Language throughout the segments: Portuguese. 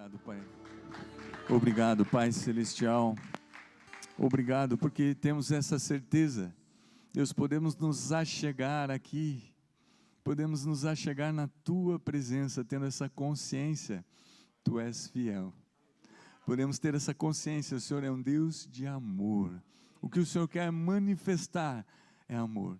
Obrigado, Pai. Obrigado, Pai Celestial. Obrigado porque temos essa certeza. Deus, podemos nos achegar aqui, podemos nos achegar na Tua presença, tendo essa consciência, Tu és fiel. Podemos ter essa consciência, o Senhor é um Deus de amor. O que o Senhor quer manifestar é amor.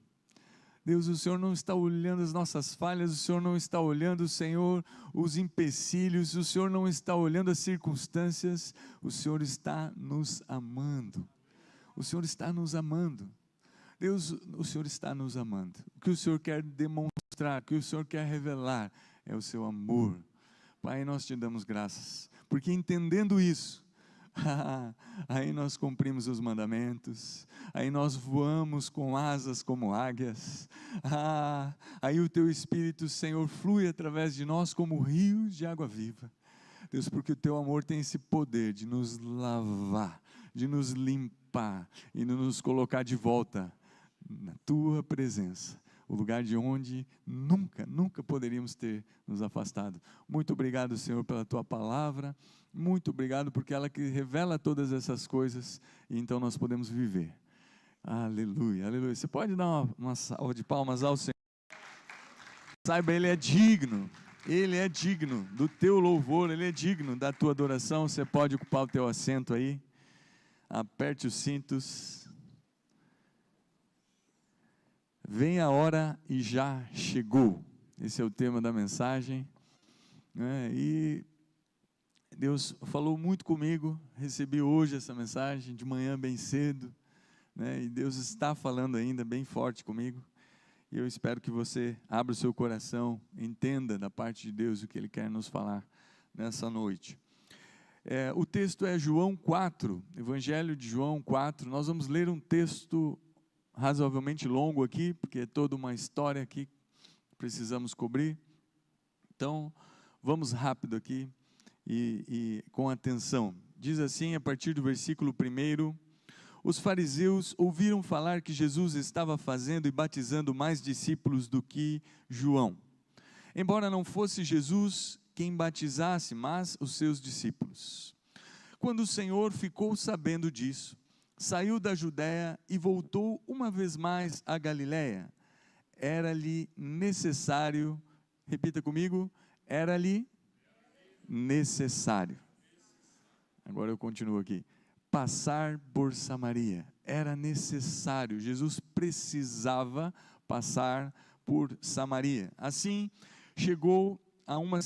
Deus, o Senhor não está olhando as nossas falhas, o Senhor não está olhando, Senhor, os empecilhos, o Senhor não está olhando as circunstâncias, o Senhor está nos amando. O Senhor está nos amando. Deus, o Senhor está nos amando. O que o Senhor quer demonstrar, o que o Senhor quer revelar é o seu amor. Pai, nós te damos graças, porque entendendo isso, aí nós cumprimos os mandamentos, aí nós voamos com asas como águias, aí o Teu Espírito, Senhor, flui através de nós como rios de água viva. Deus, porque o Teu amor tem esse poder de nos lavar, de nos limpar e de nos colocar de volta na Tua presença, o lugar de onde nunca poderíamos ter nos afastado. Muito obrigado, Senhor, pela Tua palavra, muito obrigado porque ela que revela todas essas coisas, e então nós podemos viver. Aleluia, aleluia. Você pode dar uma salva de palmas ao Senhor? Saiba, Ele é digno do Teu louvor, Ele é digno da Tua adoração. Você pode ocupar o Teu assento aí, aperte os cintos. Vem a hora e já chegou. Esse é o tema da mensagem, né? E Deus falou muito comigo, recebi hoje essa mensagem de manhã bem cedo, né? E Deus está falando ainda bem forte comigo, e eu espero que você abra o seu coração, entenda da parte de Deus o que Ele quer nos falar nessa noite. O texto é João 4, Evangelho de João 4, nós vamos ler um texto razoavelmente longo aqui, porque é toda uma história aqui que precisamos cobrir, então vamos rápido aqui e com atenção. Diz assim, a partir do versículo 1: os fariseus ouviram falar que Jesus estava fazendo e batizando mais discípulos do que João, embora não fosse Jesus quem batizasse, mas os seus discípulos. Quando o Senhor ficou sabendo disso, saiu da Judéia e voltou uma vez mais a Galiléia. Era-lhe necessário, repita comigo, era-lhe necessário. Agora eu continuo aqui. Passar por Samaria. Era necessário. Jesus precisava passar por Samaria. Assim, chegou a uma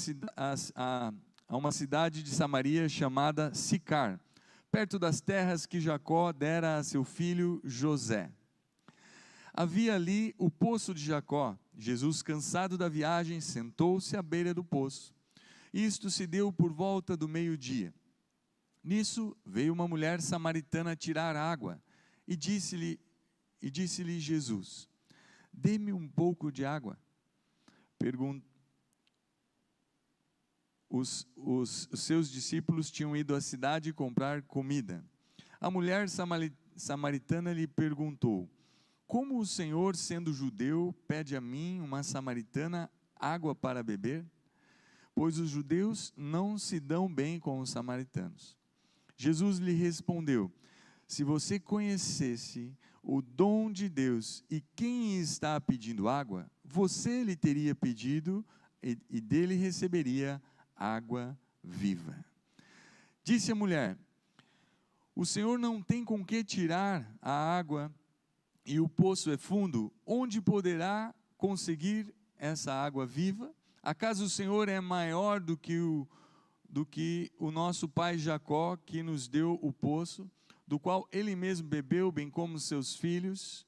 cidade de Samaria chamada Sicar, perto das terras que Jacó dera a seu filho José. Havia ali o poço de Jacó. Jesus, cansado da viagem, sentou-se à beira do poço. Isto se deu por volta do meio-dia. Nisso veio uma mulher samaritana tirar água, e disse-lhe Jesus: dê-me um pouco de água. Os seus discípulos tinham ido à cidade comprar comida. A mulher samaritana lhe perguntou: como o Senhor, sendo judeu, pede a mim, uma samaritana, água para beber? Pois os judeus não se dão bem com os samaritanos. Jesus lhe respondeu: se você conhecesse o dom de Deus e quem está pedindo água, você lhe teria pedido e dele receberia água viva. Disse a mulher: o Senhor não tem com que tirar a água e o poço é fundo, onde poderá conseguir essa água viva? Acaso o Senhor é maior do que o nosso pai Jacó, que nos deu o poço, do qual ele mesmo bebeu, bem como seus filhos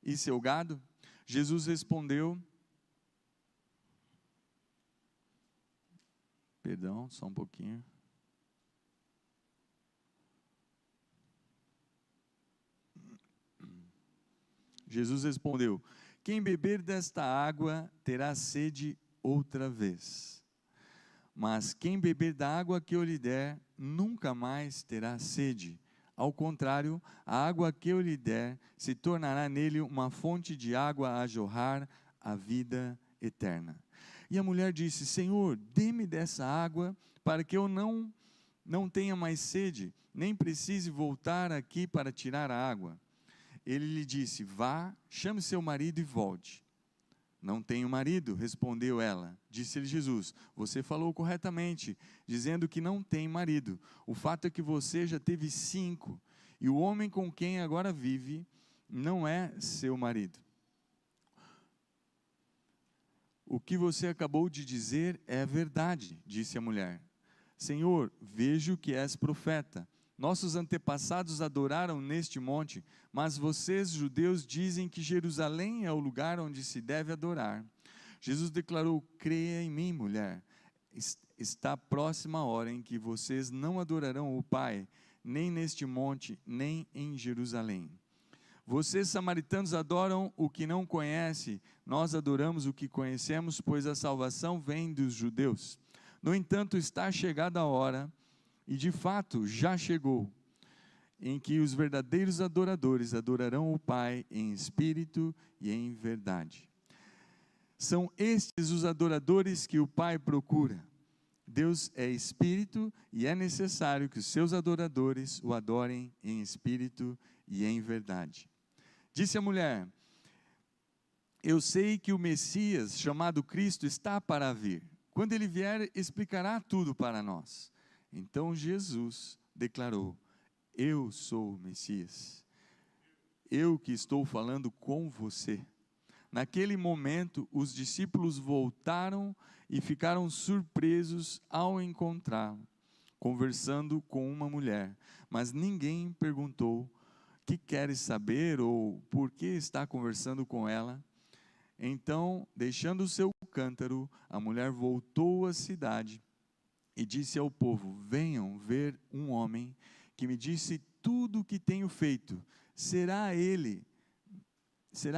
e seu gado? Jesus respondeu, perdão, só um pouquinho. Jesus respondeu: quem beber desta água terá sede outra vez. Mas quem beber da água que eu lhe der, nunca mais terá sede. Ao contrário, a água que eu lhe der se tornará nele uma fonte de água a jorrar a vida eterna. E a mulher disse: Senhor, dê-me dessa água para que eu não tenha mais sede, nem precise voltar aqui para tirar a água. Ele lhe disse: vá, chame seu marido e volte. Não tenho marido, respondeu ela. Disse-lhe Jesus: você falou corretamente, dizendo que não tem marido. O fato é que você já teve 5, e o homem com quem agora vive não é seu marido. O que você acabou de dizer é verdade, disse a mulher. Senhor, vejo que és profeta. Nossos antepassados adoraram neste monte, mas vocês, judeus, dizem que Jerusalém é o lugar onde se deve adorar. Jesus declarou: creia em mim, mulher. Está próxima a hora em que vocês não adorarão o Pai, nem neste monte, nem em Jerusalém. Vocês, samaritanos, adoram o que não conhecem, nós adoramos o que conhecemos, pois a salvação vem dos judeus. No entanto, está chegada a hora, e de fato já chegou, em que os verdadeiros adoradores adorarão o Pai em espírito e em verdade. São estes os adoradores que o Pai procura. Deus é espírito e é necessário que os seus adoradores o adorem em espírito e em verdade. Disse a mulher: eu sei que o Messias, chamado Cristo, está para vir. Quando ele vier, explicará tudo para nós. Então Jesus declarou: eu sou o Messias. Eu que estou falando com você. Naquele momento, os discípulos voltaram e ficaram surpresos ao encontrá-lo, conversando com uma mulher. Mas ninguém perguntou: que queres saber ou por que está conversando com ela? Então, deixando o seu cântaro, a mulher voltou à cidade e disse ao povo: venham ver um homem que me disse tudo o que tenho feito. Será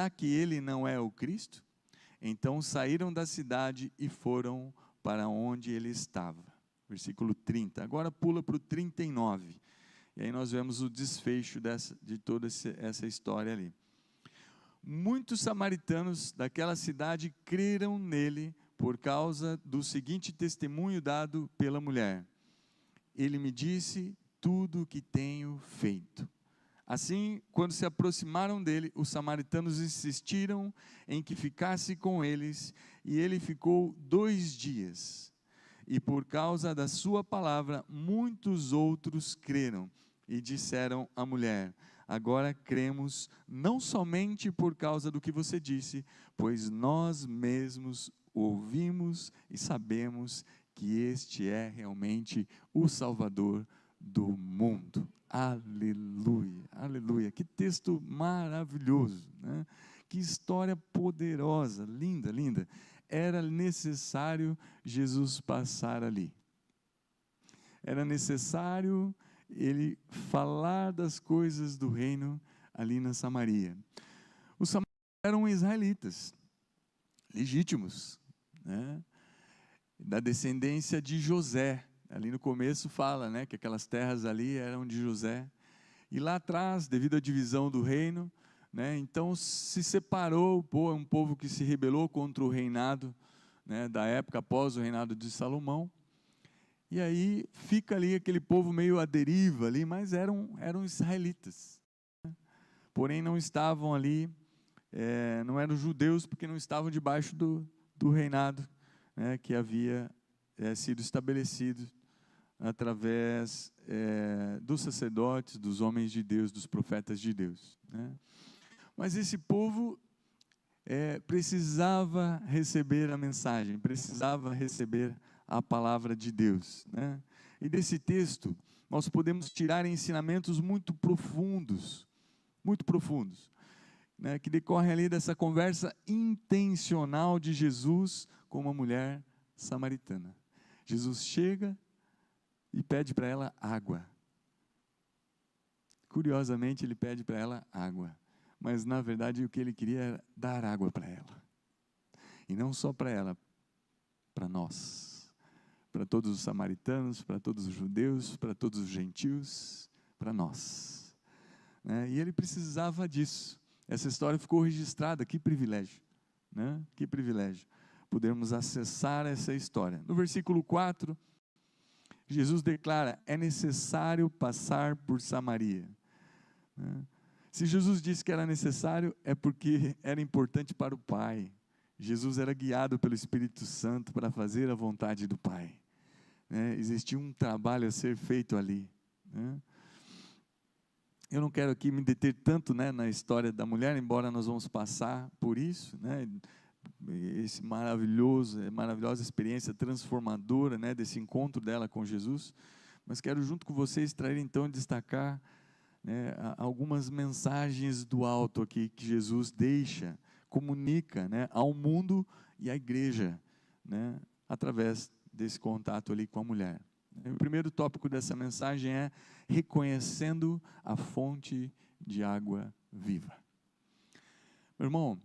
que ele não é o Cristo? Então saíram da cidade e foram para onde ele estava. Versículo 30. Agora pula para o 39. E aí nós vemos o desfecho de toda essa história ali. Muitos samaritanos daquela cidade creram nele por causa do seguinte testemunho dado pela mulher: ele me disse tudo o que tenho feito. Assim, quando se aproximaram dele, os samaritanos insistiram em que ficasse com eles, e ele ficou 2 dias. E por causa da sua palavra, muitos outros creram. E disseram à mulher: agora cremos, não somente por causa do que você disse, pois nós mesmos ouvimos e sabemos que este é realmente o Salvador do mundo. Aleluia, aleluia. Que texto maravilhoso, né? Que história poderosa, linda, linda. Era necessário Jesus passar ali. Era necessário ele falar das coisas do reino ali na Samaria. Os samaritanos eram israelitas, legítimos, né? Da descendência de José. Ali no começo fala, né, que aquelas terras ali eram de José. E lá atrás, devido à divisão do reino, né, então se separou, um povo que se rebelou contra o reinado, né, da época após o reinado de Salomão. E aí fica ali aquele povo meio à deriva ali, mas eram israelitas, né? Porém não estavam ali, não eram judeus, porque não estavam debaixo do reinado, né, que havia sido estabelecido através dos sacerdotes, dos homens de Deus, dos profetas de Deus, né? Mas esse povo precisava receber a mensagem, precisava receber a palavra de Deus, né? E desse texto nós podemos tirar ensinamentos muito profundos, né, que decorrem ali dessa conversa intencional de Jesus com uma mulher samaritana. Jesus chega e pede para ela água. Curiosamente, ele pede para ela água, mas na verdade o que ele queria era dar água para ela. E não só para ela, para nós. Para todos os samaritanos, para todos os judeus, para todos os gentios, para nós, né? E ele precisava disso. Essa história ficou registrada. Que privilégio, né? Que privilégio podermos acessar essa história. No versículo 4, Jesus declara: é necessário passar por Samaria. Se Jesus disse que era necessário, é porque era importante para o Pai. Jesus era guiado pelo Espírito Santo para fazer a vontade do Pai. Existia um trabalho a ser feito ali. Eu não quero aqui me deter tanto, na história da mulher, embora nós vamos passar por isso, esse maravilhosa experiência transformadora, desse encontro dela com Jesus. Mas quero junto com vocês trazer então, destacar algumas mensagens do alto aqui que Jesus deixa, comunica ao mundo e à igreja, através desse contato ali com a mulher. O primeiro tópico dessa mensagem é reconhecendo a fonte de água viva. Meu irmão,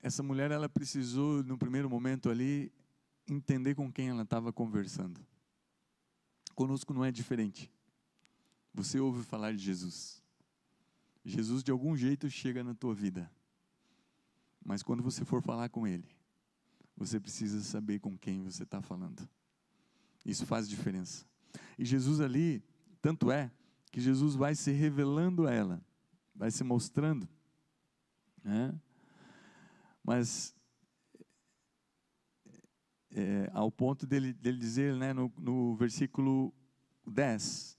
essa mulher, ela precisou, no primeiro momento ali, entender com quem ela estava conversando. Conosco não é diferente. Você ouve falar de Jesus. Jesus, de algum jeito, chega na tua vida. Mas quando você for falar com Ele, você precisa saber com quem você está falando. Isso faz diferença. E Jesus ali, tanto é, que Jesus vai se revelando a ela, vai se mostrando, mas ao ponto dele dizer, no versículo 10,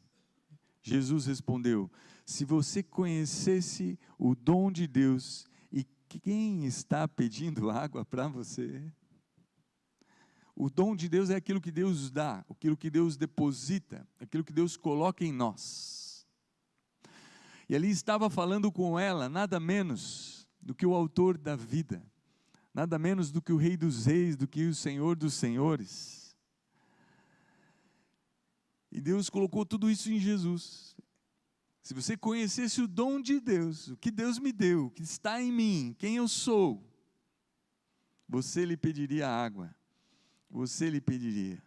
Jesus respondeu: se você conhecesse o dom de Deus e quem está pedindo água para você. O dom de Deus é aquilo que Deus dá, aquilo que Deus deposita, aquilo que Deus coloca em nós. E ali estava falando com ela nada menos do que o autor da vida, nada menos do que o Rei dos Reis, do que o Senhor dos Senhores. E Deus colocou tudo isso em Jesus. Se você conhecesse o dom de Deus, o que Deus me deu, o que está em mim, quem eu sou, você lhe pediria água. Você lhe pediria,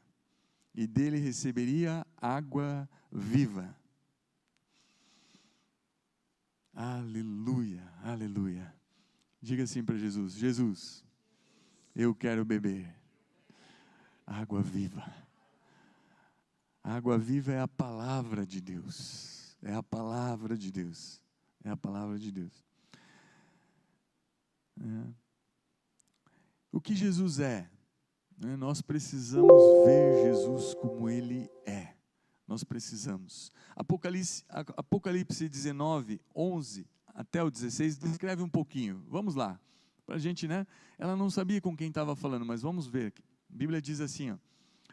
e dele receberia água viva. Aleluia, aleluia. Diga assim para Jesus: Jesus, eu quero beber água viva. A água viva é a palavra de Deus. É a palavra de Deus. É a palavra de Deus. O que Jesus é? Nós precisamos ver Jesus como Ele é. Nós precisamos. Apocalipse 19, 11 até o 16, descreve um pouquinho. Vamos lá. Para a gente, ela não sabia com quem estava falando, mas vamos ver. A Bíblia diz assim,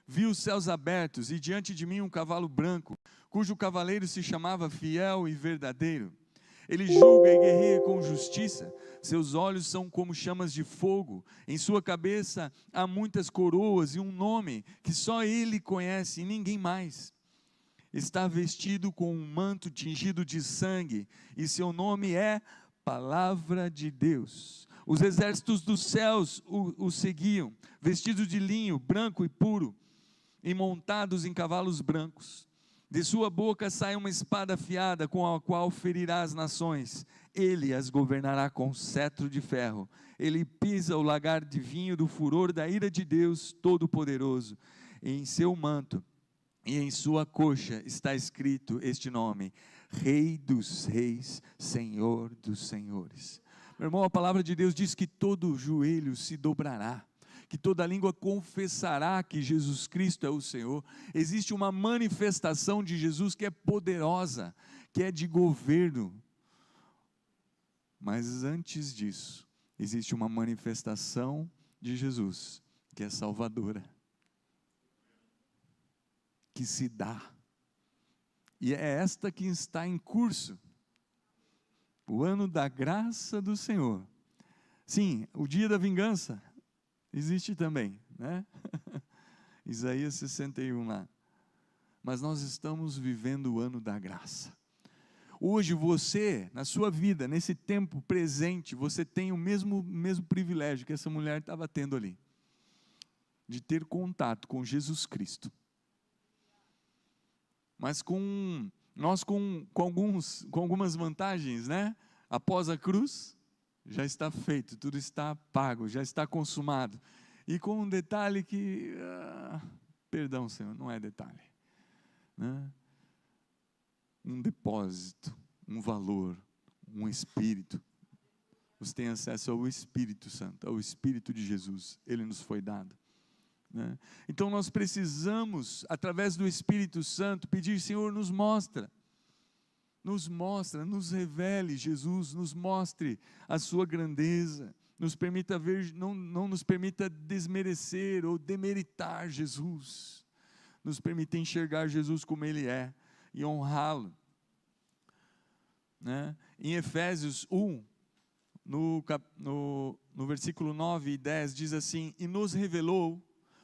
vi os céus abertos e diante de mim um cavalo branco, cujo cavaleiro se chamava Fiel e Verdadeiro. Ele julga e guerreia com justiça, seus olhos são como chamas de fogo, em sua cabeça há muitas coroas e um nome que só ele conhece e ninguém mais. Está vestido com um manto tingido de sangue e seu nome é Palavra de Deus. Os exércitos dos céus o seguiam, vestidos de linho branco e puro e montados em cavalos brancos. De sua boca sai uma espada afiada, com a qual ferirá as nações. Ele as governará com cetro de ferro. Ele pisa o lagar de vinho do furor da ira de Deus Todo-Poderoso. Em seu manto e em sua coxa está escrito este nome: Rei dos Reis, Senhor dos Senhores. Meu irmão, a palavra de Deus diz que todo joelho se dobrará, que toda língua confessará que Jesus Cristo é o Senhor. Existe uma manifestação de Jesus que é poderosa, que é de governo. Mas antes disso, existe uma manifestação de Jesus, que é salvadora, que se dá. E é esta que está em curso. O ano da graça do Senhor. Sim, o dia da vingança existe também, Isaías 61 lá. Mas nós estamos vivendo o ano da graça. Hoje você, na sua vida, nesse tempo presente, você tem o mesmo privilégio que essa mulher estava tendo ali, de ter contato com Jesus Cristo. Mas com algumas vantagens, Após a cruz, já está feito, tudo está pago, já está consumado. E com um detalhe que, perdão, Senhor, não é detalhe, né? Um depósito, um valor, um espírito. Você tem acesso ao Espírito Santo, ao Espírito de Jesus, ele nos foi dado, né? Então nós precisamos, através do Espírito Santo, pedir: Senhor, nos mostra, nos revele Jesus, nos mostre a sua grandeza, nos permita ver, não nos permita desmerecer ou demeritar Jesus, nos permita enxergar Jesus como Ele é e honrá-lo, né? Em Efésios 1, no versículo 9 e 10, diz assim: e nos revelou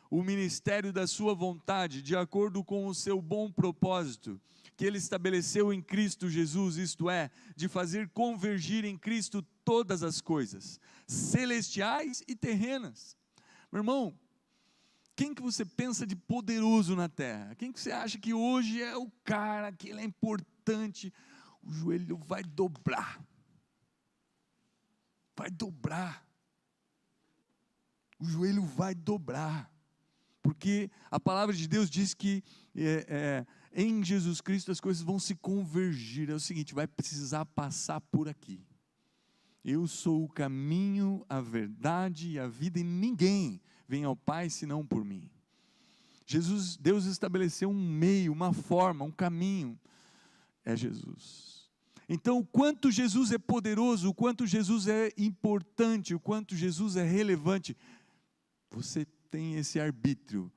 o ministério da sua vontade, de acordo com o seu bom propósito, que Ele estabeleceu em Cristo Jesus, isto é, de fazer convergir em Cristo todas as coisas, celestiais e terrenas. Meu irmão, quem que você pensa de poderoso na terra? Quem que você acha que hoje é o cara, que ele é importante? O joelho vai dobrar. Vai dobrar. O joelho vai dobrar. Porque a palavra de Deus diz que em Jesus Cristo as coisas vão se convergir. É o seguinte, vai precisar passar por aqui. Eu sou o caminho, a verdade e a vida, e ninguém vem ao Pai senão por mim. Deus estabeleceu um meio, uma forma, um caminho, é Jesus. Então, o quanto Jesus é poderoso, o quanto Jesus é importante, o quanto Jesus é relevante, você tem esse arbítrio,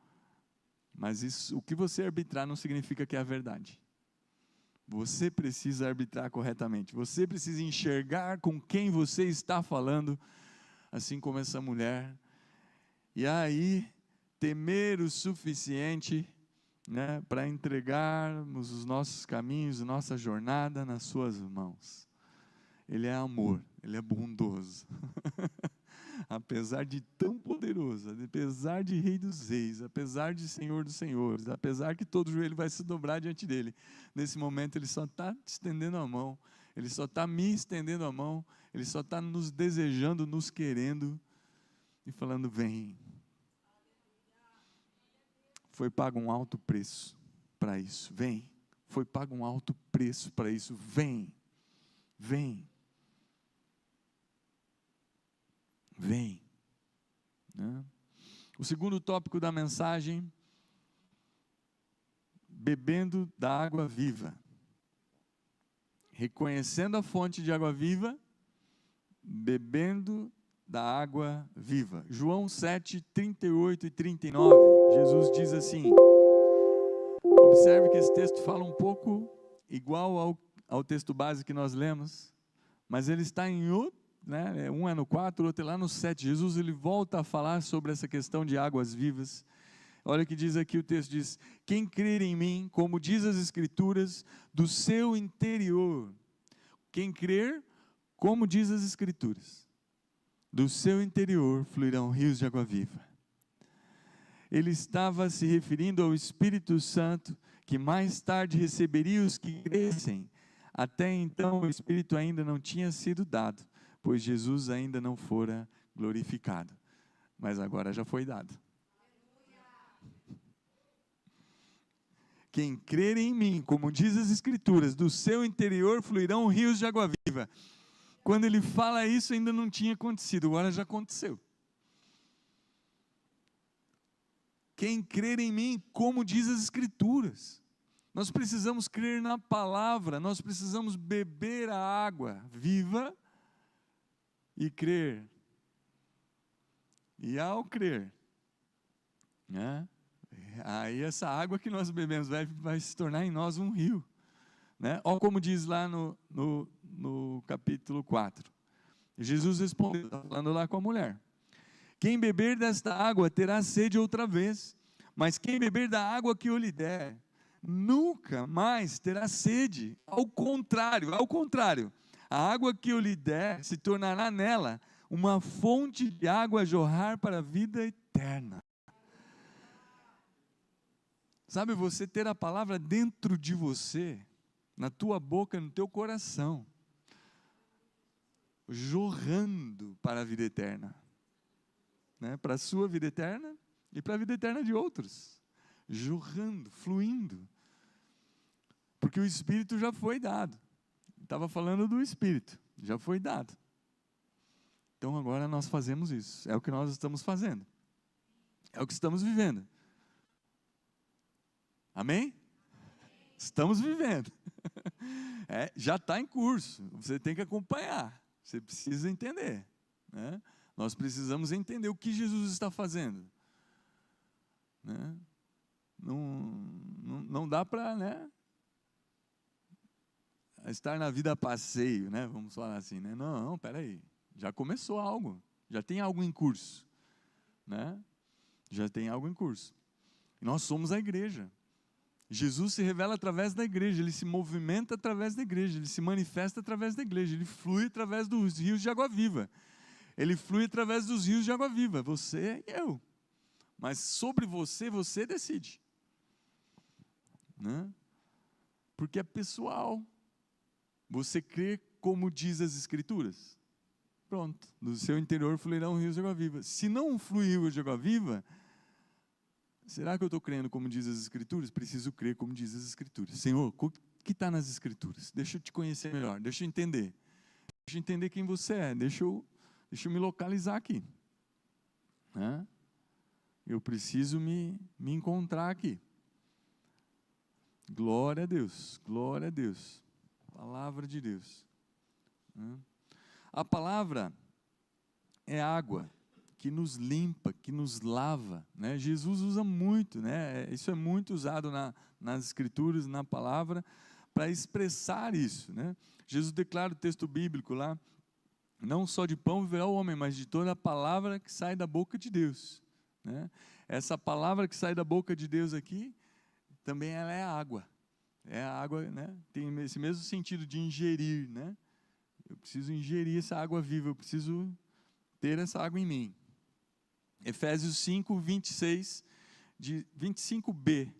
mas o que você arbitrar não significa que é a verdade. Você precisa arbitrar corretamente, você precisa enxergar com quem você está falando, assim como essa mulher, e aí temer o suficiente, né, para entregarmos os nossos caminhos, nossa jornada nas suas mãos. Ele é amor, Ele é bondoso. Apesar de tão poderoso, apesar de Rei dos Reis, apesar de Senhor dos Senhores, apesar que todo joelho vai se dobrar diante dele, nesse momento Ele só está te estendendo a mão, Ele só está me estendendo a mão, Ele só está nos desejando, nos querendo, e falando: vem. Foi pago um alto preço para isso, vem. Foi pago um alto preço para isso, vem. Vem. Vem. Né? O segundo tópico da mensagem: bebendo da água viva. Reconhecendo a fonte de água viva, bebendo da água viva. João 7, 38 e 39, Jesus diz assim, observe que esse texto fala um pouco igual ao texto base que nós lemos, mas ele está em outro, né? Um é no 4, o outro é lá no 7, Jesus ele volta a falar sobre essa questão de águas vivas. Olha o que diz aqui, o texto diz: quem crer em mim, como diz as Escrituras, do seu interior, quem crer, como diz as Escrituras, do seu interior fluirão rios de água viva. Ele estava se referindo ao Espírito Santo, que mais tarde receberia os que crescem. Até então o Espírito ainda não tinha sido dado, pois Jesus ainda não fora glorificado, mas agora já foi dado. Quem crer em mim, como diz as Escrituras, do seu interior fluirão rios de água viva. Quando ele fala isso, ainda não tinha acontecido, agora já aconteceu. Quem crer em mim, como diz as Escrituras. Nós precisamos crer na palavra, nós precisamos beber a água viva e crer. E ao crer, né, aí essa água que nós bebemos vai se tornar em nós um rio, né? Olha como diz lá no capítulo 4, Jesus respondeu, falando lá com a mulher: quem beber desta água terá sede outra vez, mas quem beber da água que eu lhe der, nunca mais terá sede. Ao contrário, a água que eu lhe der se tornará nela uma fonte de água a jorrar para a vida eterna. Sabe, você ter a palavra dentro de você, na tua boca, no teu coração, jorrando para a vida eterna. né, para a sua vida eterna e para a vida eterna de outros, jorrando, fluindo, porque o Espírito já foi dado. Estava falando do Espírito, já foi dado. Então agora nós fazemos isso, é o que nós estamos fazendo, é o que estamos vivendo. Amém? Estamos vivendo. Já está em curso, você tem que acompanhar, você precisa entender, né? Nós precisamos entender o que Jesus está fazendo, né? Não dá para, né, estar na vida a passeio, né? Vamos falar assim, né? Não, peraí, já começou algo, já tem algo em curso, né? Já tem algo em curso. E nós somos a igreja. Jesus se revela através da igreja, ele se movimenta através da igreja, ele se manifesta através da igreja, ele flui através dos rios de água viva. Ele flui através dos rios de água viva, você e eu. Mas sobre você, você decide, né? Porque é pessoal. Você crê como diz as Escrituras? Pronto, do seu interior fluirão rios de água viva. Se não fluir rios de água viva, será que eu estou crendo como diz as Escrituras? Preciso crer como diz as Escrituras. Senhor, o que está nas Escrituras? Deixa eu te conhecer melhor, deixa eu entender. Deixa eu entender quem você é, deixa eu me localizar aqui, né? Eu preciso me encontrar aqui. Glória a Deus, glória a Deus. Palavra de Deus, né? A palavra é água que nos limpa, que nos lava, né? Jesus usa muito, né? Isso é muito usado nas Escrituras, na palavra, para expressar isso, né? Jesus declara o texto bíblico lá: não só de pão viverá o homem, mas de toda a palavra que sai da boca de Deus, né? Essa palavra que sai da boca de Deus aqui, também ela é água. É a água, né? Tem esse mesmo sentido de ingerir, né? Eu preciso ingerir essa água viva, eu preciso ter essa água em mim. Efésios 5, 26, 25b,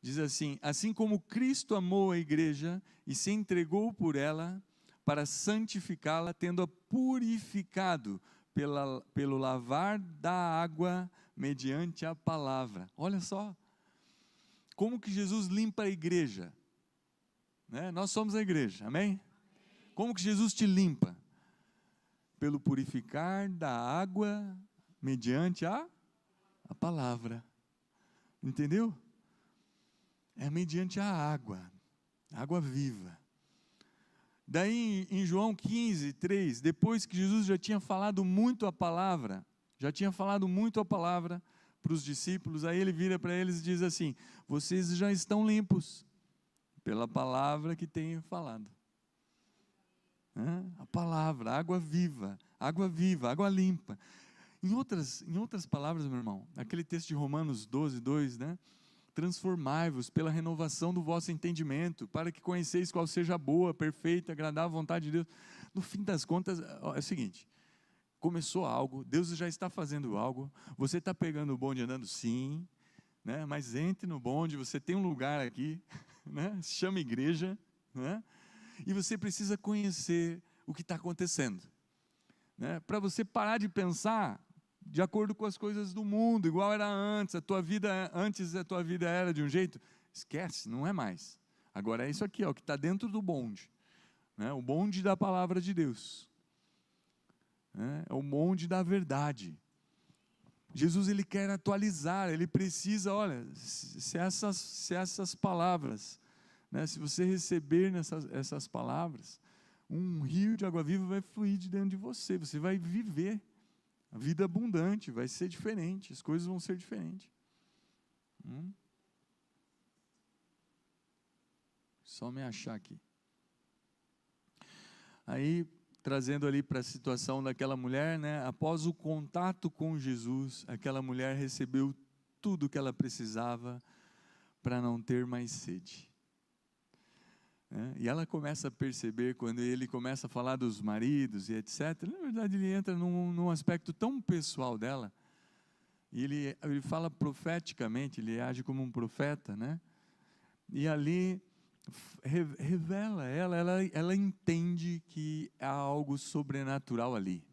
diz assim: assim como Cristo amou a igreja e se entregou por ela, para santificá-la, tendo-a purificado pelo lavar da água mediante a palavra. Olha só, como que Jesus limpa a igreja, né? Nós somos a igreja, amém? Como que Jesus te limpa? Pelo purificar da água mediante a palavra. Entendeu? É mediante a água viva. Daí em João 15, 3, depois que Jesus já tinha falado muito a palavra para os discípulos, aí ele vira para eles e diz assim: vocês já estão limpos pela palavra que tenho falado. A palavra, água viva, água limpa. Em outras palavras, meu irmão, aquele texto de Romanos 12, 2, né? Transformai-vos pela renovação do vosso entendimento, para que conheceis qual seja a boa, perfeita, agradável vontade de Deus. No fim das contas, é o seguinte: começou algo, Deus já está fazendo algo, você está pegando o bonde andando, sim, né? Mas entre no bonde, você tem um lugar aqui, né? Se chama igreja, né? E você precisa conhecer o que está acontecendo, né? Para você parar de pensar de acordo com as coisas do mundo, igual era antes. Antes a tua vida era de um jeito, esquece, não é mais. Agora é isso aqui, ó, que está dentro do bonde, né? O bonde da palavra de Deus, né? É o bonde da verdade. Jesus, ele quer atualizar, ele precisa, olha, se essas palavras, né, se você receber essas palavras, um rio de água viva vai fluir de dentro de você, você vai viver a vida abundante, vai ser diferente, as coisas vão ser diferentes. Só me achar aqui. Aí, trazendo ali para a situação daquela mulher, né, após o contato com Jesus, aquela mulher recebeu tudo o que ela precisava para não ter mais sede. E ela começa a perceber, quando ele começa a falar dos maridos e etc., na verdade ele entra num aspecto tão pessoal dela, e ele fala profeticamente, ele age como um profeta, né? E ali revela, ela entende que há algo sobrenatural ali.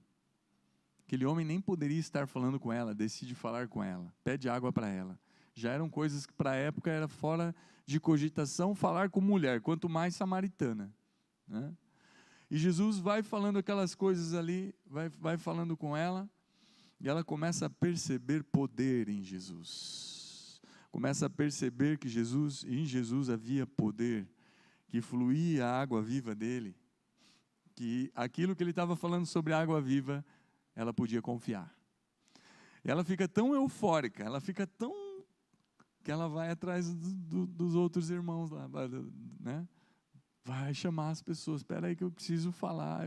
Aquele homem nem poderia estar falando com ela, decide falar com ela, pede água para ela. Já eram coisas que para a época era fora de cogitação falar com mulher, quanto mais samaritana, né? E Jesus vai falando aquelas coisas ali, vai falando com ela, e ela começa a perceber poder em Jesus. Começa a perceber que em Jesus havia poder, que fluía a água viva dele, que aquilo que ele estava falando sobre a água viva, ela podia confiar. E ela fica tão eufórica, ela fica tão, que ela vai atrás dos outros irmãos lá, né? Vai chamar as pessoas, espera aí que eu preciso falar,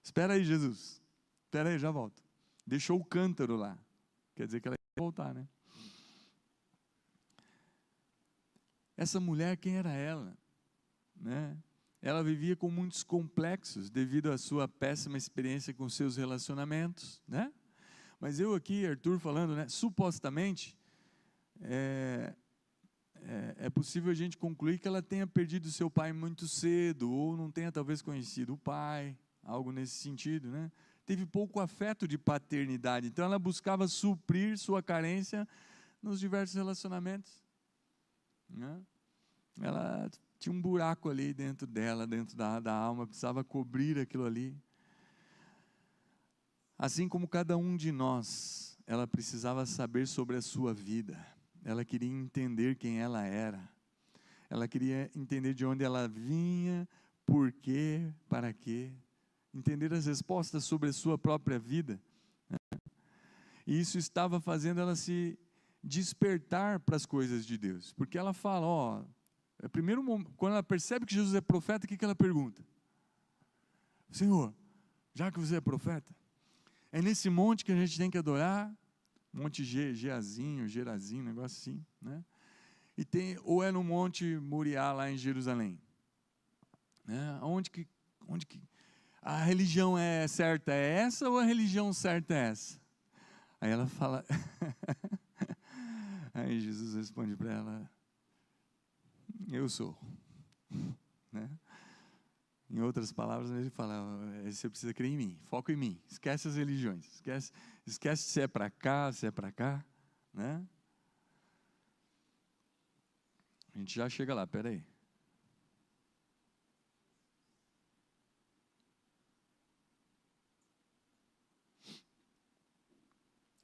espera aí Jesus, espera aí, já volto. Deixou o cântaro lá, quer dizer que ela ia voltar, né? Essa mulher, quem era ela? Né? Ela vivia com muitos complexos, devido à sua péssima experiência com seus relacionamentos, né? Mas eu aqui, Arthur, falando, né, supostamente, é possível a gente concluir que ela tenha perdido seu pai muito cedo, ou não tenha talvez conhecido o pai, algo nesse sentido, né? Teve pouco afeto de paternidade, então ela buscava suprir sua carência nos diversos relacionamentos, né? Ela tinha um buraco ali dentro dela, dentro da alma, precisava cobrir aquilo ali. Assim como cada um de nós, ela precisava saber sobre a sua vida, ela queria entender quem ela era, ela queria entender de onde ela vinha, por quê, para quê, entender as respostas sobre a sua própria vida, né? E isso estava fazendo ela se despertar para as coisas de Deus, porque ela fala, primeiro, quando ela percebe que Jesus é profeta, o que ela pergunta? Senhor, já que você é profeta, é nesse monte que a gente tem que adorar, monte Gerazinho, um negócio assim, né? Ou é no monte Moriá, lá em Jerusalém, né? Onde que a religião certa é essa, ou a religião certa é essa? Aí ela fala, aí Jesus responde para ela, eu sou, né? Em outras palavras, ele fala, você precisa crer em mim, foca em mim, esquece as religiões, esquece se é para cá, né? A gente já chega lá, peraí.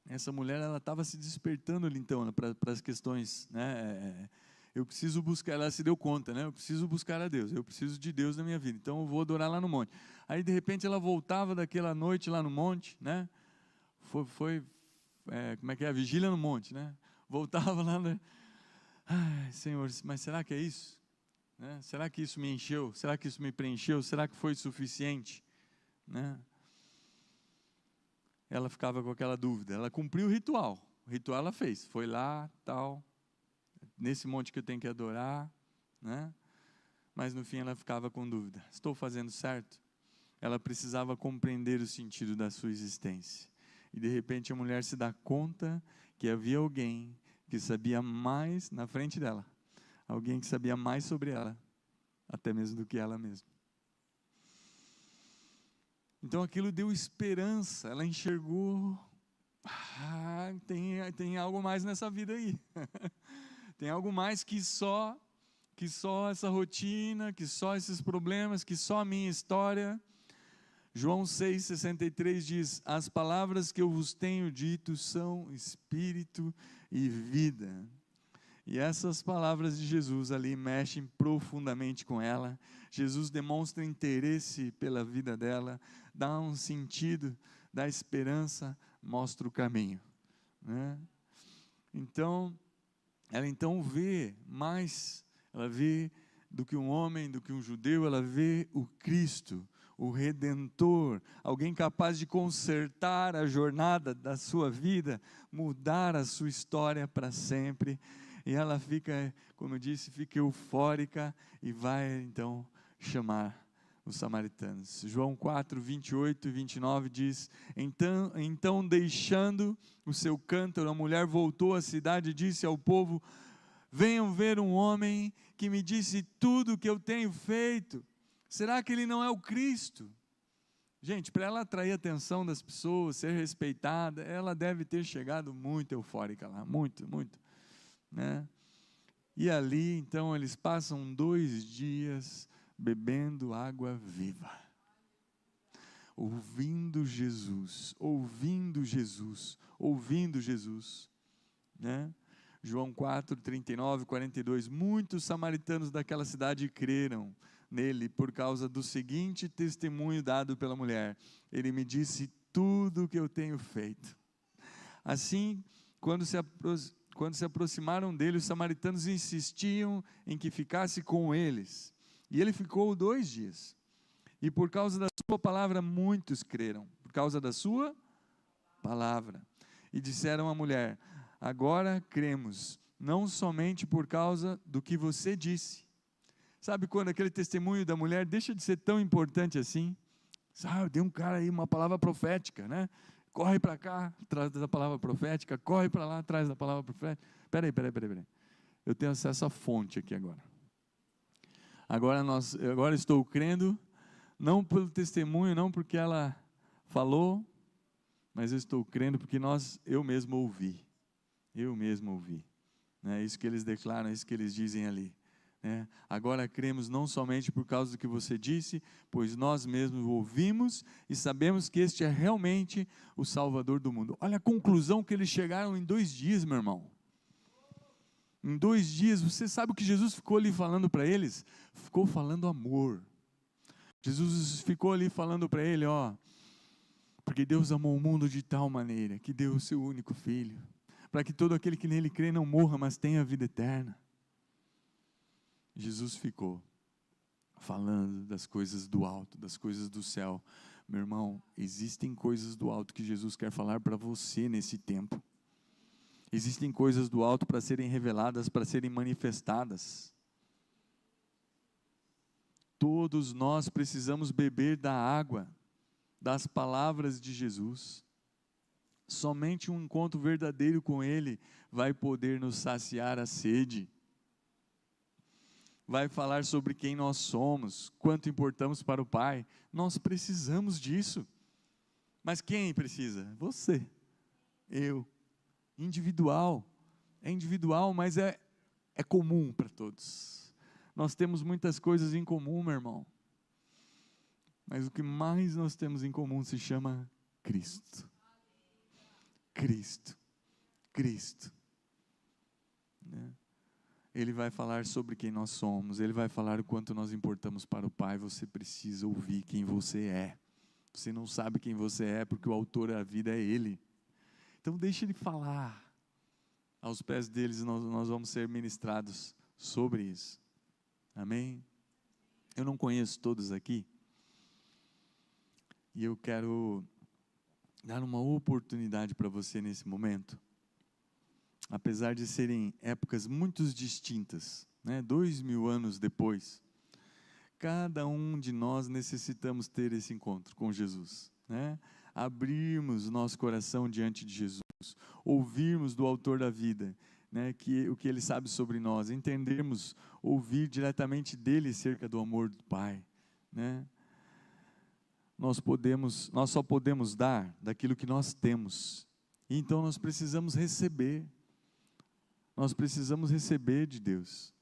Essa mulher, ela estava se despertando ali então, para as questões, né? Eu preciso buscar, ela se deu conta, né? Eu preciso buscar a Deus, eu preciso de Deus na minha vida, então eu vou adorar lá no monte. Aí de repente ela voltava daquela noite lá no monte, né? Como é que é? A vigília no monte, né? Voltava lá, né? Ai, Senhor, mas será que é isso? Né? Será que isso me encheu? Será que isso me preencheu? Será que foi suficiente? Né? Ela ficava com aquela dúvida. Ela cumpriu o ritual ela fez, foi lá, tal, nesse monte que eu tenho que adorar, né? Mas no fim ela ficava com dúvida, estou fazendo certo? Ela precisava compreender o sentido da sua existência, e de repente a mulher se dá conta que havia alguém que sabia mais na frente dela, alguém que sabia mais sobre ela, até mesmo do que ela mesma. Então aquilo deu esperança, ela enxergou, tem algo mais nessa vida aí, tem algo mais que só essa rotina, que só esses problemas, que só a minha história. João 6,63 diz, as palavras que eu vos tenho dito são espírito e vida. E essas palavras de Jesus ali mexem profundamente com ela. Jesus demonstra interesse pela vida dela, dá um sentido, dá esperança, mostra o caminho, né? Então, ela então vê mais, ela vê do que um homem, do que um judeu, ela vê o Cristo, o Redentor, alguém capaz de consertar a jornada da sua vida, mudar a sua história para sempre. E ela fica, como eu disse, fica eufórica e vai então chamar os samaritanos. João 4, 28 e 29 diz, então deixando o seu cântaro, a mulher voltou à cidade e disse ao povo, venham ver um homem que me disse tudo o que eu tenho feito. Será que ele não é o Cristo? Gente, para ela atrair a atenção das pessoas, ser respeitada, ela deve ter chegado muito eufórica lá, muito, muito, né? E ali, então, eles passam 2 dias bebendo água viva, ouvindo Jesus, ouvindo Jesus, ouvindo Jesus, né? João 4, 39, 42, muitos samaritanos daquela cidade creram nele por causa do seguinte testemunho dado pela mulher: ele me disse tudo o que eu tenho feito. Assim, quando se aproximaram dele, os samaritanos insistiam em que ficasse com eles, e ele ficou 2 dias, e por causa da sua palavra muitos creram, por causa da sua palavra, e disseram à mulher: agora cremos, não somente por causa do que você disse. Sabe quando aquele testemunho da mulher deixa de ser tão importante assim? Sabe, tem um cara aí, uma palavra profética, né? Corre para cá, atrás da palavra profética, corre para lá, atrás da palavra profética. Peraí. Eu tenho acesso à fonte aqui agora. Agora estou crendo, não pelo testemunho, não porque ela falou, mas eu estou crendo porque eu mesmo ouvi. É isso que eles declaram, é isso que eles dizem ali. Agora cremos não somente por causa do que você disse, pois nós mesmos o ouvimos e sabemos que este é realmente o Salvador do mundo. Olha a conclusão que eles chegaram em 2 dias, meu irmão. Em 2 dias, você sabe o que Jesus ficou ali falando para eles? Ficou falando amor. Jesus ficou ali falando para ele, porque Deus amou o mundo de tal maneira, que deu o seu único Filho, para que todo aquele que nele crê não morra, mas tenha a vida eterna. Jesus ficou falando das coisas do alto, das coisas do céu. Meu irmão, existem coisas do alto que Jesus quer falar para você nesse tempo. Existem coisas do alto para serem reveladas, para serem manifestadas. Todos nós precisamos beber da água, das palavras de Jesus. Somente um encontro verdadeiro com Ele vai poder nos saciar a sede. Vai falar sobre quem nós somos, quanto importamos para o Pai. Nós precisamos disso. Mas quem precisa? Você, eu. Individual. É individual, mas é comum para todos. Nós temos muitas coisas em comum, meu irmão. Mas o que mais nós temos em comum se chama Cristo. Cristo. Ele vai falar sobre quem nós somos, Ele vai falar o quanto nós importamos para o Pai. Você precisa ouvir quem você é. Você não sabe quem você é, porque o autor da vida é Ele. Então deixe Ele falar. Aos pés deles nós vamos ser ministrados sobre isso. Amém? Eu não conheço todos aqui, e eu quero dar uma oportunidade para você nesse momento. Apesar de serem épocas muito distintas, 2000 anos depois, cada um de nós necessitamos ter esse encontro com Jesus, abrirmos o nosso coração diante de Jesus, ouvirmos do autor da vida, o que Ele sabe sobre nós, entendermos, ouvir diretamente dEle acerca do amor do Pai, Nós só podemos dar daquilo que nós temos, então nós precisamos receber de Deus,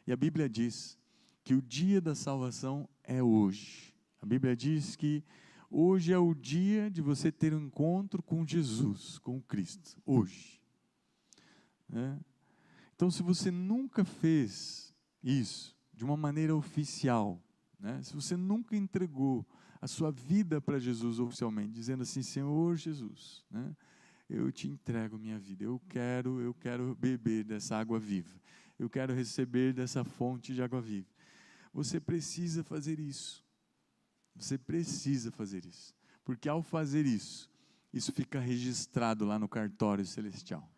E a Bíblia diz que o dia da salvação é hoje. A Bíblia diz que hoje é o dia de você ter um encontro com Jesus, com Cristo, hoje. Então, se você nunca fez isso de uma maneira oficial, se você nunca entregou a sua vida para Jesus oficialmente, dizendo assim: Senhor Jesus, eu te entrego minha vida, eu quero beber dessa água viva, eu quero receber dessa fonte de água viva. Você precisa fazer isso. Porque ao fazer isso fica registrado lá no cartório celestial.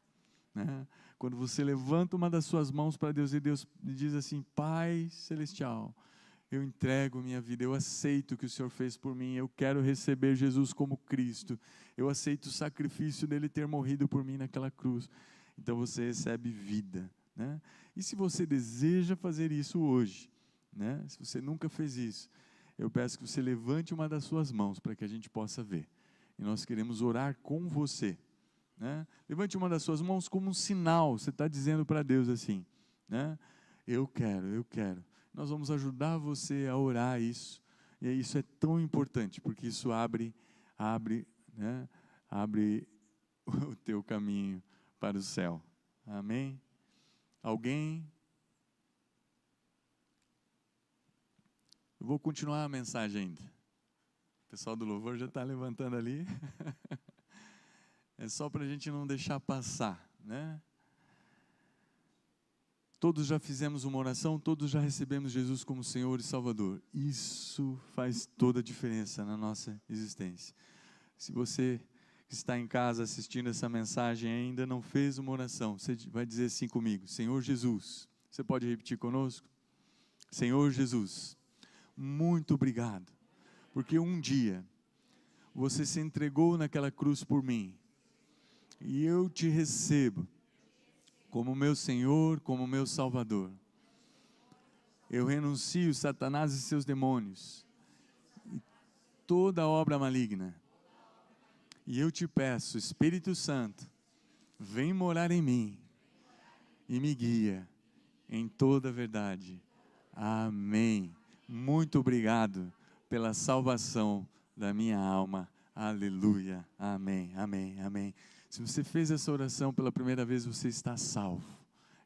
Quando você levanta uma das suas mãos para Deus e Deus diz assim: Pai celestial, eu entrego minha vida, eu aceito o que o Senhor fez por mim, eu quero receber Jesus como Cristo, eu aceito o sacrifício dele ter morrido por mim naquela cruz. Então você recebe vida, E se você deseja fazer isso hoje, se você nunca fez isso, eu peço que você levante uma das suas mãos para que a gente possa ver. E nós queremos orar com você, né? Levante uma das suas mãos como um sinal, você está dizendo para Deus assim, né? Eu quero. Nós vamos ajudar você a orar isso, e isso é tão importante, porque isso abre, né? Abre o teu caminho para o céu. Amém? Alguém? Eu vou continuar a mensagem ainda. O pessoal do louvor já está levantando ali. É só para a gente não deixar passar, né? Todos já fizemos uma oração, todos já recebemos Jesus como Senhor e Salvador. Isso faz toda a diferença na nossa existência. Se você que está em casa assistindo essa mensagem ainda não fez uma oração, você vai dizer assim comigo: Senhor Jesus. Você pode repetir conosco? Senhor Jesus, muito obrigado, porque um dia você se entregou naquela cruz por mim, e eu te recebo como meu Senhor, como meu Salvador. Eu renuncio Satanás e seus demônios, e toda obra maligna, e eu te peço, Espírito Santo, vem morar em mim, e me guia em toda a verdade. Amém. Muito obrigado pela salvação da minha alma. Aleluia. Amém, amém, amém. Se você fez essa oração pela primeira vez, você está salvo.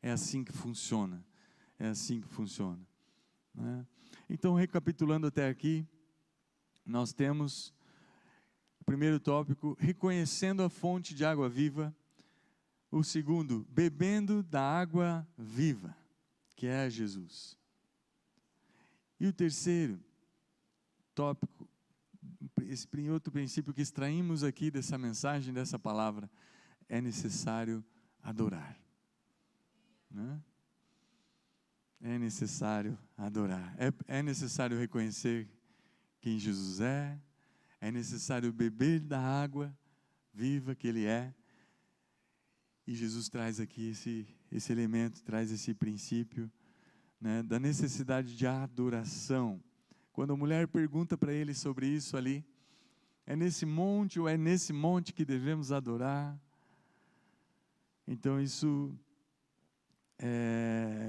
É assim que funciona. É assim que funciona, né? Então, recapitulando até aqui, nós temos o primeiro tópico, reconhecendo a fonte de água viva. O segundo, bebendo da água viva, que é Jesus. E o terceiro tópico, esse outro princípio que extraímos aqui dessa mensagem, dessa palavra, é necessário adorar, né? É necessário adorar, é necessário reconhecer quem Jesus é necessário beber da água viva que Ele é, e Jesus traz aqui esse elemento, traz esse princípio, né, da necessidade de adoração. Quando a mulher pergunta para ele sobre isso ali, é nesse monte ou é nesse monte que devemos adorar? Então isso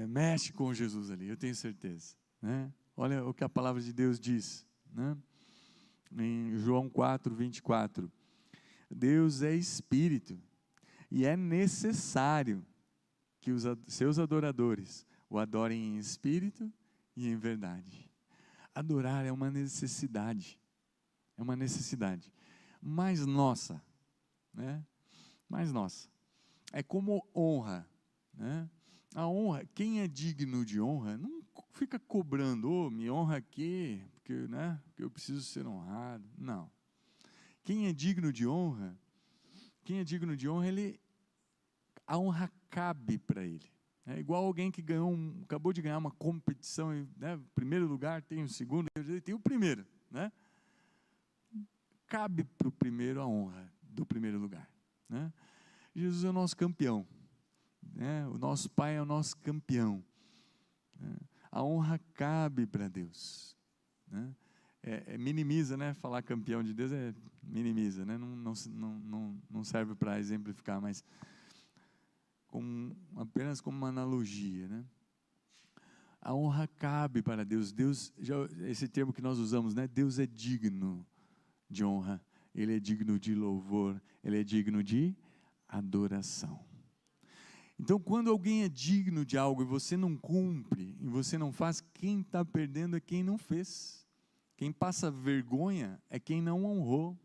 mexe com Jesus ali, eu tenho certeza, né? Olha o que a palavra de Deus diz, né? Em João 4:24, Deus é Espírito, e é necessário que os seus adoradores o adorem em espírito e em verdade. Adorar é uma necessidade, mais nossa, né? Mais nossa. É como honra, né? A honra, quem é digno de honra, não fica cobrando, me honra aqui, porque, né, porque eu preciso ser honrado. Não. Quem é digno de honra, a honra cabe para ele. É igual alguém que acabou de ganhar uma competição, né, primeiro lugar, tem o segundo, tem o primeiro, né? Cabe para o primeiro a honra do primeiro lugar, né? Jesus é o nosso campeão, né? O nosso Pai é o nosso campeão, né? A honra cabe para Deus, né? Minimiza, né? Falar campeão de Deus minimiza, né? Não serve para exemplificar, mas apenas como uma analogia, né? A honra cabe para Deus. Esse termo que nós usamos, né? Deus é digno de honra, Ele é digno de louvor, Ele é digno de adoração. Então, quando alguém é digno de algo e você não cumpre, e você não faz, quem está perdendo é quem não fez. Quem passa vergonha é quem não honrou.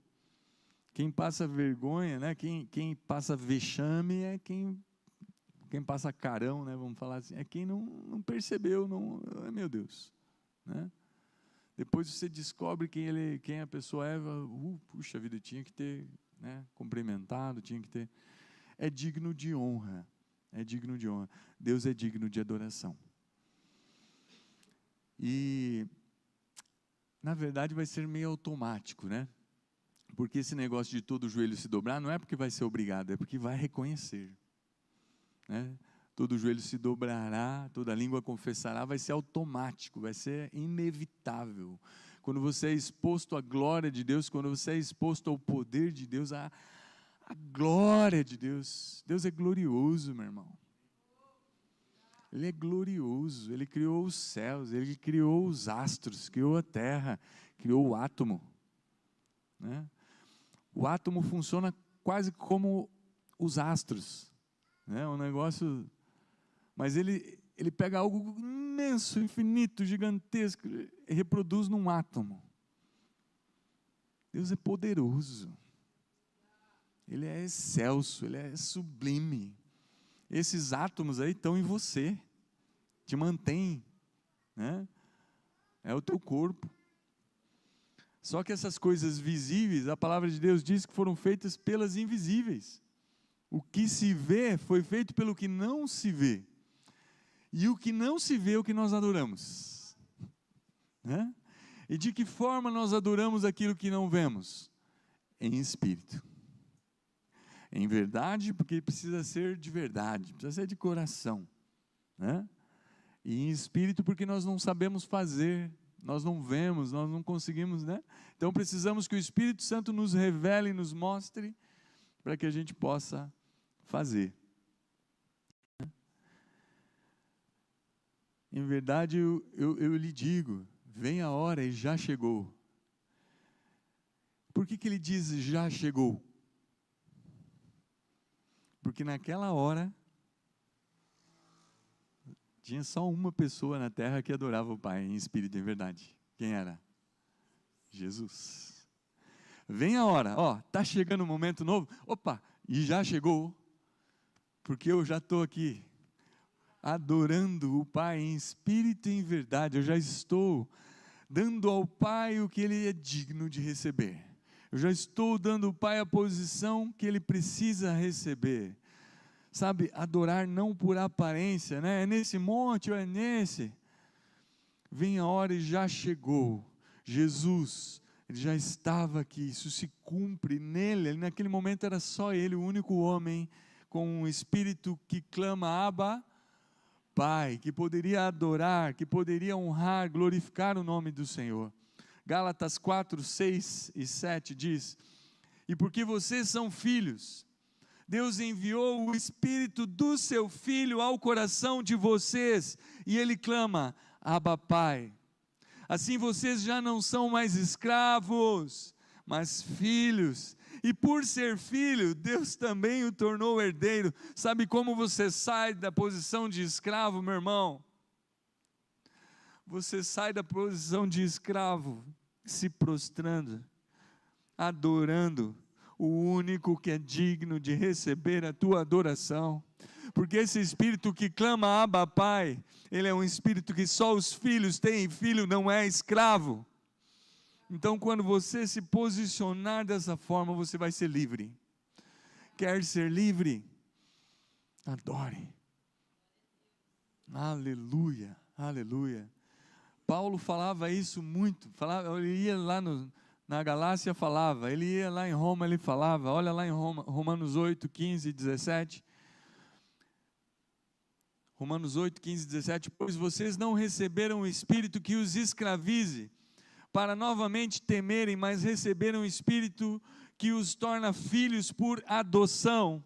Quem passa vergonha, né? Quem passa vexame é quem passa carão, né? Vamos falar assim, é quem não percebeu, meu Deus, né? Depois você descobre quem a pessoa é, puxa vida, tinha que ter, né, cumprimentado, tinha que ter. É digno de honra, Deus é digno de adoração. E, na verdade, vai ser meio automático, né? Porque esse negócio de todo joelho se dobrar, não é porque vai ser obrigado, é porque vai reconhecer, né? Todo joelho se dobrará, toda língua confessará, vai ser automático, vai ser inevitável. quando você é exposto à glória de Deus, quando você é exposto ao poder de Deus, à glória de Deus. Deus é glorioso, meu irmão. Ele é glorioso, Ele criou os céus, Ele criou os astros, criou a terra, criou o átomo, né? O átomo funciona quase como os astros, né? Um negócio, mas ele pega algo imenso, infinito, gigantesco, e reproduz num átomo. Deus é poderoso, Ele é excelso, Ele é sublime. Esses átomos aí estão em você, te mantém, né? É o teu corpo. Só que essas coisas visíveis, a palavra de Deus diz que foram feitas pelas invisíveis. O que se vê foi feito pelo que não se vê. E o que não se vê é o que nós adoramos, né? E de que forma nós adoramos aquilo que não vemos? Em espírito. Em verdade, porque precisa ser de verdade, precisa ser de coração, né? E em espírito, porque nós não sabemos fazer, nós não vemos, nós não conseguimos, né? Então precisamos que o Espírito Santo nos revele e nos mostre, para que a gente possa fazer. Em verdade, eu lhe digo, vem a hora e já chegou. Por que ele diz já chegou? Porque naquela hora, tinha só uma pessoa na terra que adorava o Pai em espírito e em verdade. Quem era? Jesus. Vem a hora, ó, está chegando um momento novo. Opa, e já chegou, porque eu já estou aqui, adorando o Pai em espírito e em verdade. Eu já estou dando ao Pai o que Ele é digno de receber. Eu já estou dando ao Pai a posição que Ele precisa receber. Sabe, adorar não por aparência, né? É nesse monte ou é nesse? Vem a hora e já chegou. Jesus, Ele já estava aqui, isso se cumpre nele. Naquele momento era só Ele, o único homem com um espírito que clama Abba, Pai, que poderia adorar, que poderia honrar, glorificar o nome do Senhor. Gálatas 4, 6 e 7 diz: e porque vocês são filhos, Deus enviou o Espírito do seu Filho ao coração de vocês, e Ele clama, Abba, Pai. Assim vocês já não são mais escravos, mas filhos. E por ser filho, Deus também o tornou herdeiro. Sabe como você sai da posição de escravo, meu irmão? Você sai da posição de escravo, se prostrando, adorando o único que é digno de receber a tua adoração, porque esse espírito que clama Abba, Pai, ele é um espírito que só os filhos têm, filho não é escravo. Então quando você se posicionar dessa forma, você vai ser livre. Quer ser livre? Adore. Aleluia, aleluia. Paulo falava isso muito, ele ia lá na Galácia falava, ele ia lá em Roma, ele falava, olha lá em Romanos 8, 15 e 17, Romanos 8, 15 e 17, pois vocês não receberam o Espírito que os escravize, para novamente temerem, mas receberam o Espírito que os torna filhos por adoção,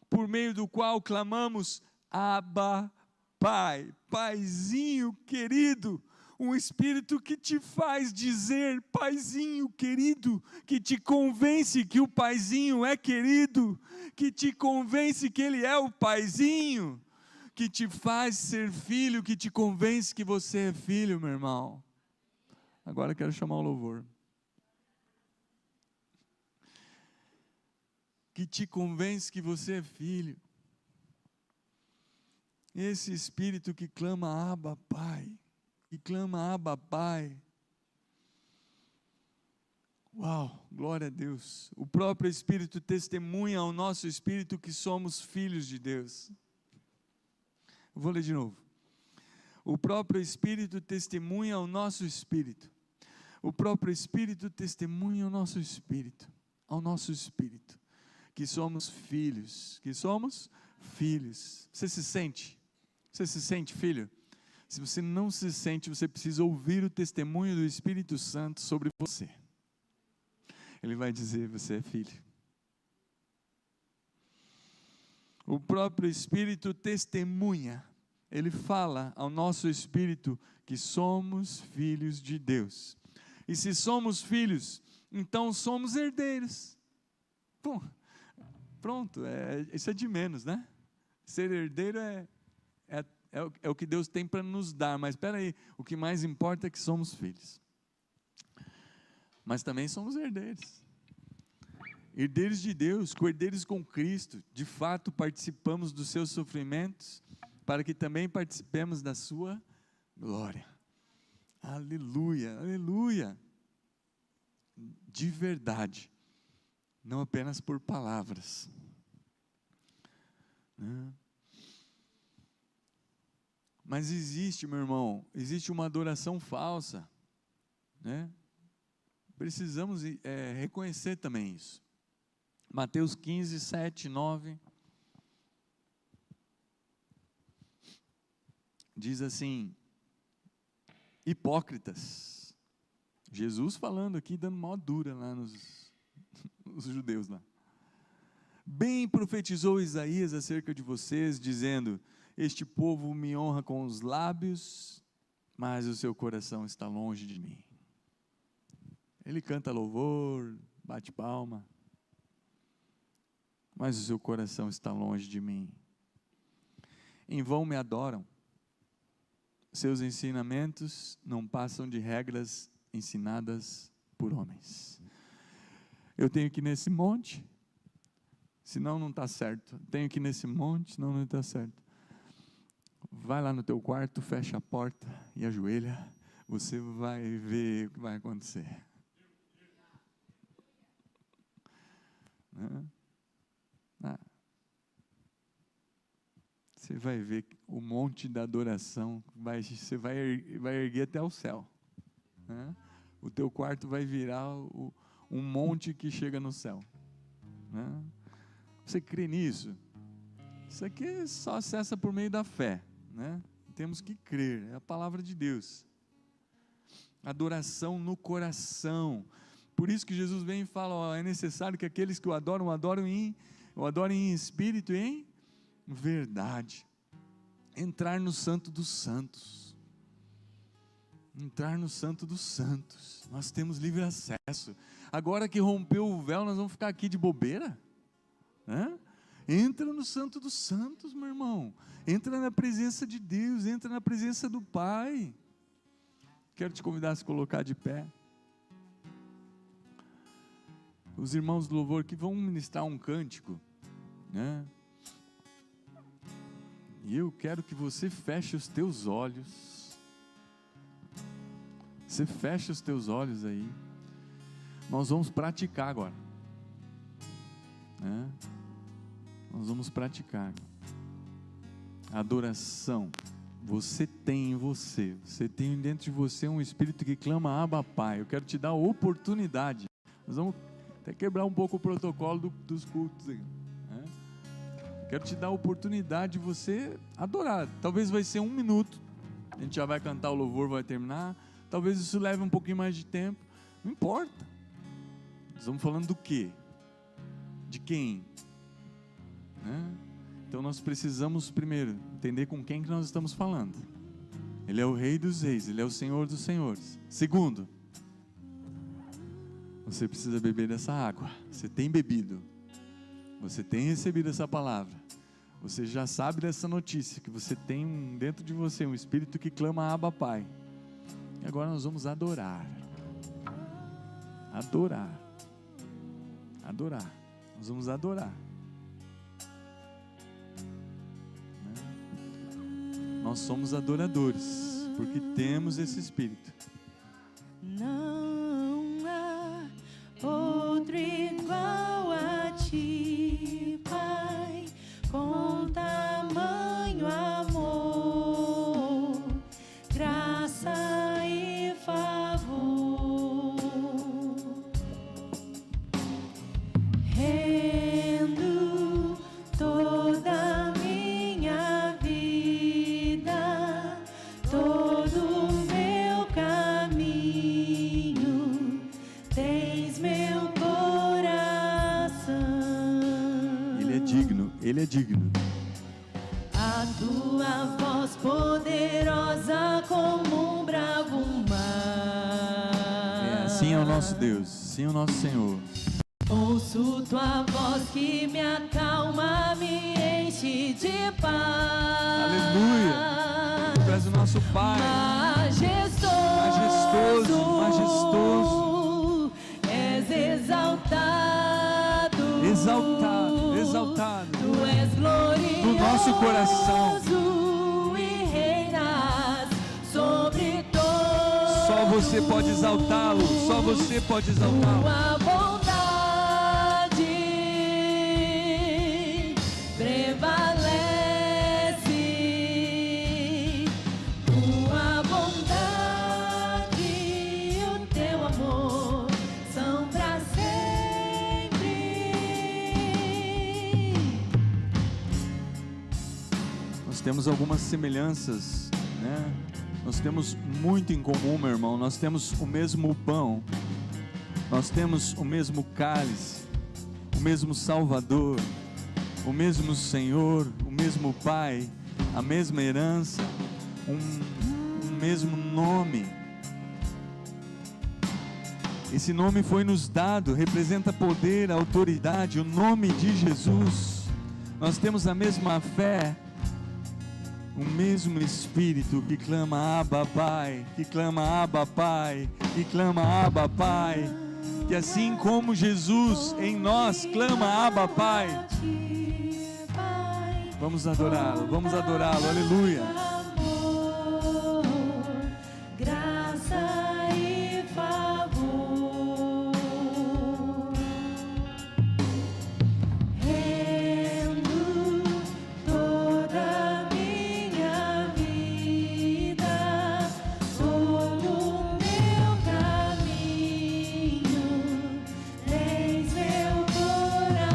por meio do qual clamamos, Abba, Pai, Paizinho querido, um Espírito que te faz dizer, Paizinho querido, que te convence que o Paizinho é querido, que te convence que Ele é o Paizinho, que te faz ser filho, que te convence que você é filho, meu irmão. Agora eu quero chamar o louvor. Que te convence que você é filho. Esse Espírito que clama Abba, Pai, que clama Abba, Pai. Uau, glória a Deus. O próprio Espírito testemunha ao nosso Espírito que somos filhos de Deus. Eu vou ler de novo. O próprio Espírito testemunha ao nosso Espírito. O próprio Espírito testemunha ao nosso Espírito, que somos filhos, Você se sente? Você se sente filho? Se você não se sente, você precisa ouvir o testemunho do Espírito Santo sobre você. Ele vai dizer: você é filho. O próprio Espírito testemunha. Ele fala ao nosso espírito que somos filhos de Deus. E se somos filhos, então somos herdeiros. Pô, pronto, isso é de menos, né? Ser herdeiro é o que Deus tem para nos dar, mas espera aí, o que mais importa é que somos filhos. Mas também somos herdeiros. Herdeiros de Deus, co-herdeiros com Cristo. De fato, participamos dos seus sofrimentos, para que também participemos da sua glória. Aleluia, aleluia. De verdade, não apenas por palavras. Mas existe, meu irmão, existe uma adoração falsa, né? Precisamos reconhecer também isso. Mateus 15, 7, 9, diz assim: hipócritas, Jesus falando aqui, dando mó dura lá nos judeus lá. Bem profetizou Isaías acerca de vocês, dizendo: este povo me honra com os lábios, mas o seu coração está longe de mim. Ele canta louvor, bate palma, mas o seu coração está longe de mim. Em vão me adoram. Seus ensinamentos não passam de regras ensinadas por homens. Eu tenho que ir nesse monte, senão não está certo. Tenho que ir nesse monte, senão não está certo. Vai lá no teu quarto, fecha a porta e ajoelha. Você vai ver o que vai acontecer. Você vai ver o monte da adoração, você vai erguer até o céu, né? O teu quarto vai virar um monte que chega no céu, né? Você crê nisso? Isso aqui só acessa por meio da fé, né? Temos que crer, é a palavra de Deus. Adoração no coração. Por isso que Jesus vem e fala: ó, é necessário que aqueles que o adorem em espírito e em verdade. Entrar no Santo dos Santos. Entrar no Santo dos Santos. Nós temos livre acesso. Agora que rompeu o véu, nós vamos ficar aqui de bobeira? Entra no Santo dos Santos, meu irmão. Entra na presença de Deus, entra na presença do Pai. Quero te convidar a se colocar de pé. Os irmãos do louvor que vão ministrar um cântico, né? E eu quero que você feche os teus olhos. Você fecha os teus olhos aí. Nós vamos praticar agora, né? Nós vamos praticar. Adoração. Você tem em você. Você tem dentro de você um espírito que clama: Abba, Pai. Eu quero te dar a oportunidade. Nós vamos até quebrar um pouco o protocolo dos cultos aí, né? Quero te dar a oportunidade de você adorar. Talvez vai ser 1 minuto. A gente já vai cantar o louvor, vai terminar. Talvez isso leve um pouquinho mais de tempo. Não importa. Nós estamos falando do quê? De quem? Né? Então nós precisamos primeiro entender com quem que nós estamos falando. Ele é o Rei dos Reis, Ele é o Senhor dos Senhores. Segundo, você precisa beber dessa água. Você tem bebido. Você tem recebido essa palavra. Você já sabe dessa notícia, que você tem dentro de você um espírito que clama: Abba, Pai. E agora nós vamos adorar. Adorar. Adorar. Nós vamos adorar. Nós somos adoradores, porque temos esse espírito. Não há outro igual a ti, Pai, com tamanho amor, graça e favor. Rendo toda minha vida, digno. A tua voz poderosa como um bravo mar. Assim é o nosso Deus, sim o nosso Senhor. Ouço tua voz que me acalma, me enche de paz. Aleluia. Tu és o nosso Pai. Majestoso, majestoso. És exaltado. Exaltado, exaltado. Tu és glorioso no nosso coração. e reinas sobre todos. Só você pode exaltá-lo, só você pode exaltá-lo. Tua bondade prevalece. Tua bondade e o teu amor são para sempre. Nós temos algumas semelhanças, né? Nós temos muito em comum, meu irmão. Nós temos o mesmo pão, nós temos o mesmo cálice, o mesmo Salvador, o mesmo Senhor, o mesmo Pai, a mesma herança, um mesmo nome. Esse nome foi nos dado, representa poder, autoridade, o nome de Jesus. Nós temos a mesma fé, o mesmo Espírito que clama Abba Pai, que clama Abba Pai, que clama Abba Pai, que assim como Jesus em nós clama Abba Pai, vamos adorá-lo, aleluia. Amor, graça e favor. Rendo toda minha vida, todo meu caminho, eis meu coração.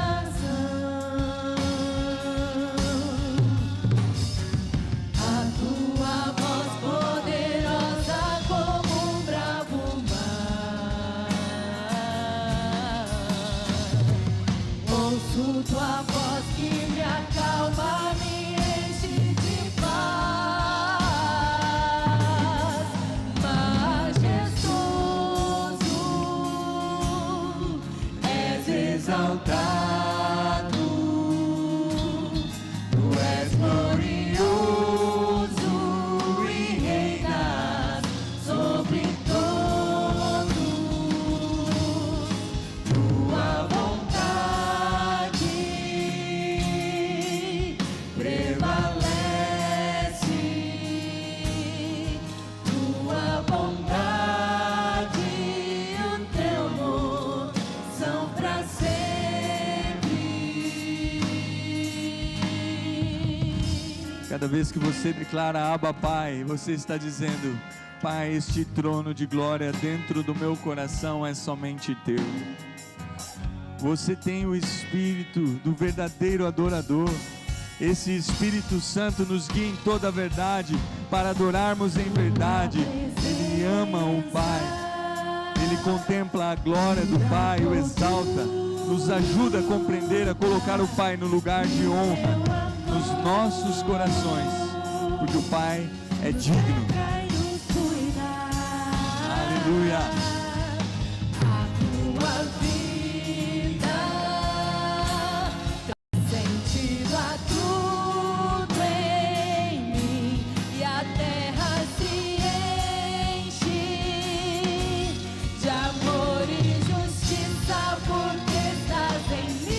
A tua voz poderosa como um bravo mar. Ouço tua voz que me acalma, me enche de paz. Majestoso, és exaltado. Tu és glorioso e reinas sobre todos. Tua vontade prevalece. Tua bondade e o teu amor são para sempre. Cada vez que você declara Abba Pai, você está dizendo: Pai, este trono de glória dentro do meu coração é somente teu. Você tem o Espírito do verdadeiro adorador. Esse Espírito Santo nos guia em toda a verdade, para adorarmos em verdade. Ele ama o Pai, Ele contempla a glória do Pai, o exalta, nos ajuda a compreender, a colocar o Pai no lugar de honra nos nossos corações, porque o Pai é digno. Aleluia. A tua vida dá sentido a tudo em mim, e a terra se enche de amor e justiça, porque estás em mim.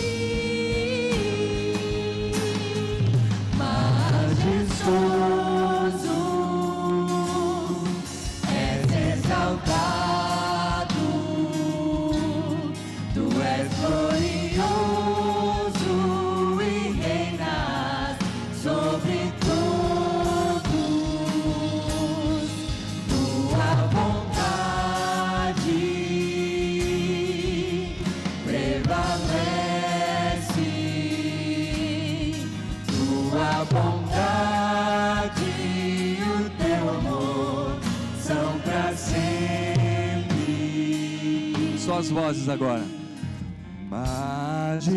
Majestoso, és exaltado. Tu és glorioso e reinas sobre todos. Tua vontade prevalece. Tua bondade e o teu amor são para sempre. Só as vozes agora. Majestoso.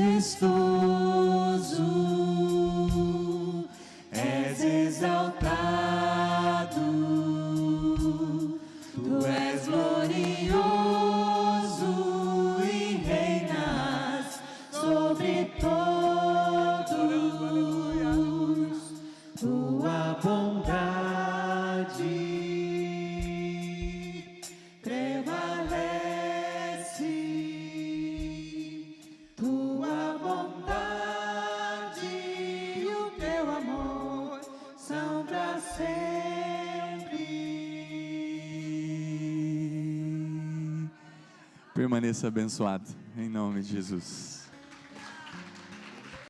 Tu és glorioso e reinas sobre todos. Tua bondade prevalece. Tua bondade e o teu amor são para sempre. Permaneça abençoado, em nome de Jesus.